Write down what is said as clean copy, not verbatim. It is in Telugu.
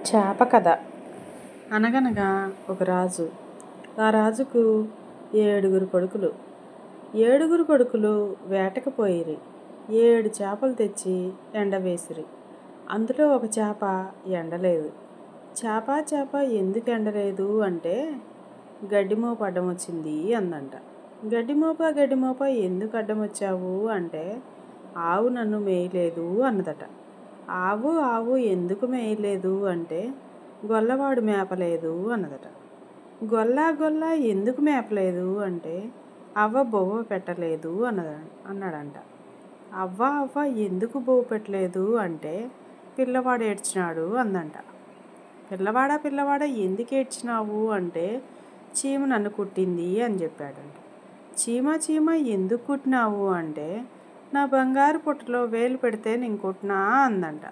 చేప కథ. అనగనగా ఒక రాజు. ఆ రాజుకు 7 కొడుకులు. 7 కొడుకులు వేటకు పోయిరి. 7 చేపలు తెచ్చి ఎండవేసిరి. అందులో ఒక చేప ఎండలేదు. చేప ఎందుకు ఎండలేదు అంటే గడ్డిమోపు అడ్డం వచ్చింది అందంట. గడ్డిమోప ఎందుకు అడ్డం వచ్చావు అంటే ఆవు నన్ను మేయలేదు అన్నదట. ఆవు ఎందుకు మేయలేదు అంటే గొల్లవాడు మేపలేదు అన్నదట. గొల్ల ఎందుకు మేపలేదు అంటే అవ్వ బొవ్వ పెట్టలేదు అన్నాడంట. అవ్వ ఎందుకు బొవ్వ పెట్టలేదు అంటే పిల్లవాడు ఏడ్చినాడు అందంట. పిల్లవాడ ఎందుకు ఏడ్చినావు అంటే చీమ నన్ను కుట్టింది అని చెప్పాడంట. చీమ ఎందుకు కుట్టినావు అంటే నా బంగారు పుట్టలో వేలు పెడితే నేను కుట్టినా అందంట.